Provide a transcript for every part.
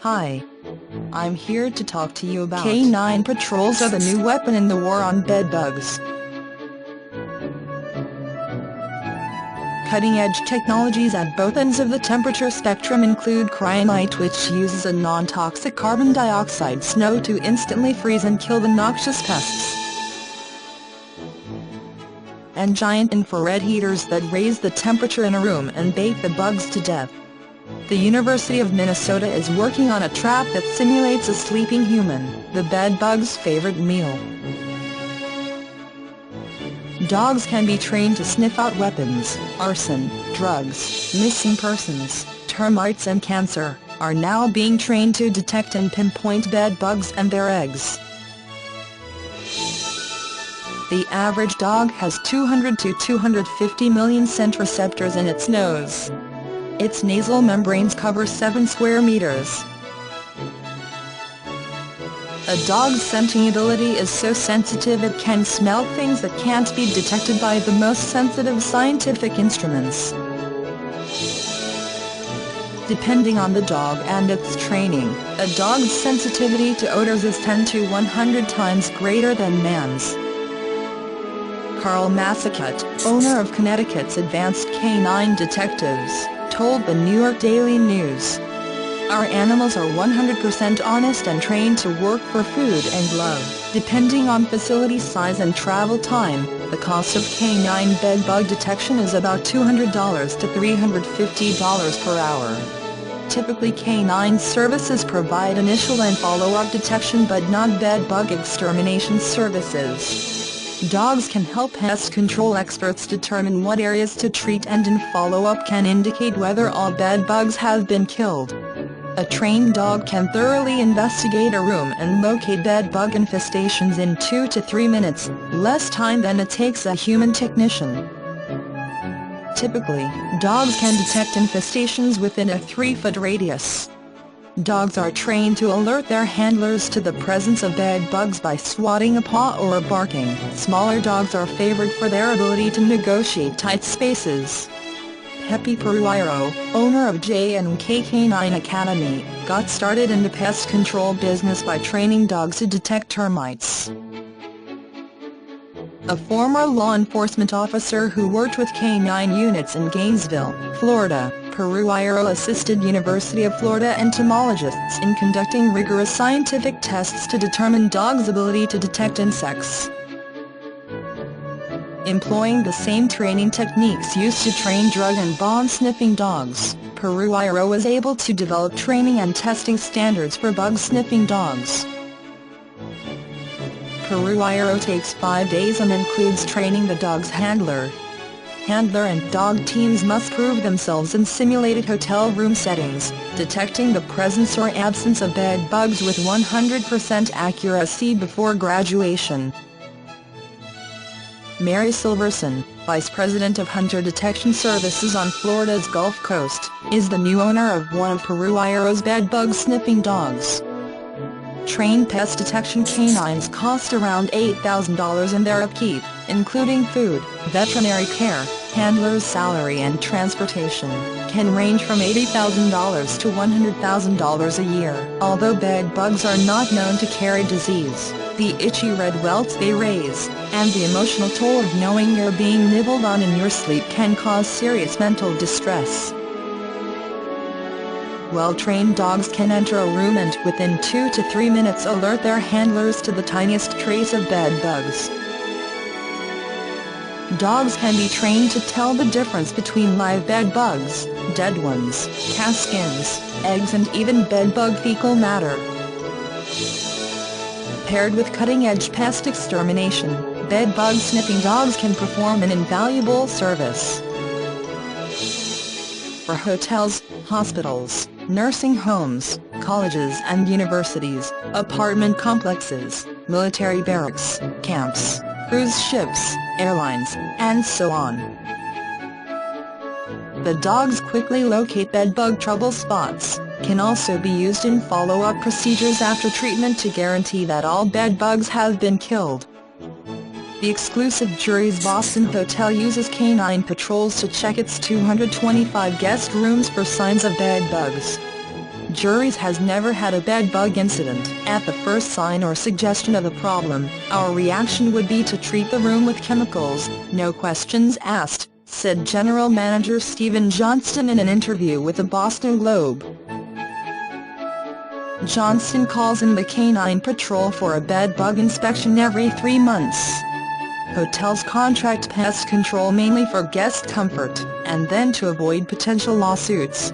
Hi. I'm here to talk to you about Canine patrols are the new weapon in the war on bedbugs. Cutting-edge technologies at both ends of the temperature spectrum include cryonite, which uses a non-toxic carbon dioxide snow to instantly freeze and kill the noxious pests, and giant infrared heaters that raise the temperature in a room and bake the bugs to death. The University of Minnesota is working on a trap that simulates a sleeping human, the bedbug's favorite meal. Dogs can be trained to sniff out weapons. Arson, drugs, missing persons, termites and cancer are now being trained to detect and pinpoint bedbugs and their eggs. The average dog has 200 to 250 million scent receptors in its nose. Its nasal membranes cover 7 square meters. A dog's scenting ability is so sensitive it can smell things that can't be detected by the most sensitive scientific instruments. Depending on the dog and its training, a dog's sensitivity to odors is 10 to 100 times greater than man's. Carl Massacott, owner of Connecticut's Advanced Canine Detectives, told the New York Daily News, "Our animals are 100% honest and trained to work for food and love." Depending on facility size and travel time, the cost of canine bedbug detection is about $200 to $350 per hour. Typically, canine services provide initial and follow-up detection but not bedbug extermination services. Dogs can help pest control experts determine what areas to treat, and in follow-up can indicate whether all bedbugs have been killed. A trained dog can thoroughly investigate a room and locate bedbug infestations in 2 to 3 minutes, less time than it takes a human technician. Typically, dogs can detect infestations within a 3-foot radius. Dogs are trained to alert their handlers to the presence of bedbugs by swatting a paw or barking. Smaller dogs are favored for their ability to negotiate tight spaces. Pepe Peruiro, owner of J&K Canine Academy, got started in the pest control business by training dogs to detect termites. A former law enforcement officer who worked with canine units in Gainesville, Florida, Peruiro assisted University of Florida entomologists in conducting rigorous scientific tests to determine dogs' ability to detect insects. Employing the same training techniques used to train drug and bomb-sniffing dogs, Peruiro was able to develop training and testing standards for bug-sniffing dogs. Peruiro takes 5 days and includes training the dog's handler. Handler and dog teams must prove themselves in simulated hotel room settings, detecting the presence or absence of bedbugs with 100% accuracy before graduation. Mary Silverson, Vice President of Hunter Detection Services on Florida's Gulf Coast, is the new owner of one of Peruiro's bedbug sniffing dogs. Trained pest detection canines cost around $8,000 in their upkeep, including food, veterinary care, handler's salary and transportation, can range from $80,000 to $100,000 a year. Although bedbugs are not known to carry disease, the itchy red welts they raise, and the emotional toll of knowing you're being nibbled on in your sleep can cause serious mental distress. Well-trained dogs can enter a room and within 2 to 3 minutes alert their handlers to the tiniest trace of bedbugs. Dogs can be trained to tell the difference between live bedbugs, dead ones, cast skins, eggs and even bedbug fecal matter. Paired with cutting-edge pest extermination, bedbug sniffing dogs can perform an invaluable service. For hotels, hospitals, nursing homes, colleges and universities, apartment complexes, military barracks, camps, cruise ships, airlines, and so on. The dogs quickly locate bedbug trouble spots, can also be used in follow-up procedures after treatment to guarantee that all bedbugs have been killed. The exclusive Jury's Boston Hotel uses canine patrols to check its 225 guest rooms for signs of bedbugs. juries has never had a bedbug incident. At the first sign or suggestion of a problem, our reaction would be to treat the room with chemicals, no questions asked, said General Manager Stephen Johnston in an interview with the Boston Globe. Johnston calls in the Canine Patrol for a bedbug inspection every 3 months. Hotels contract pest control mainly for guest comfort, and then to avoid potential lawsuits.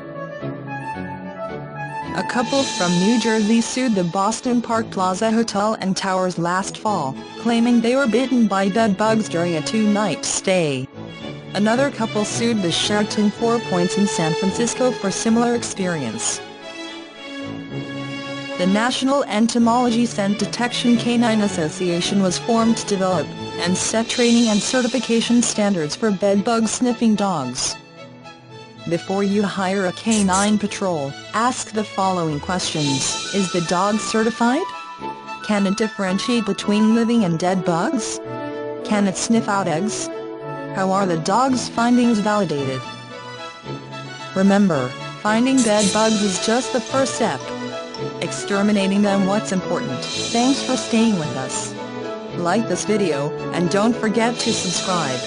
A couple from New Jersey sued the Boston Park Plaza Hotel and Towers last fall, claiming they were bitten by bedbugs during a 2-night stay. Another couple sued the Sheraton Four Points in San Francisco for similar experience. The National Entomology Scent Detection Canine Association was formed to develop and set training and certification standards for bedbug sniffing dogs. Before you hire a canine patrol, ask the following questions. Is the dog certified? Can it differentiate between living and dead bugs? Can it sniff out eggs? How are the dog's findings validated? Remember, finding bedbugs is just the first step. Exterminating them what's important. Thanks for staying with us. Like this video, and don't forget to subscribe.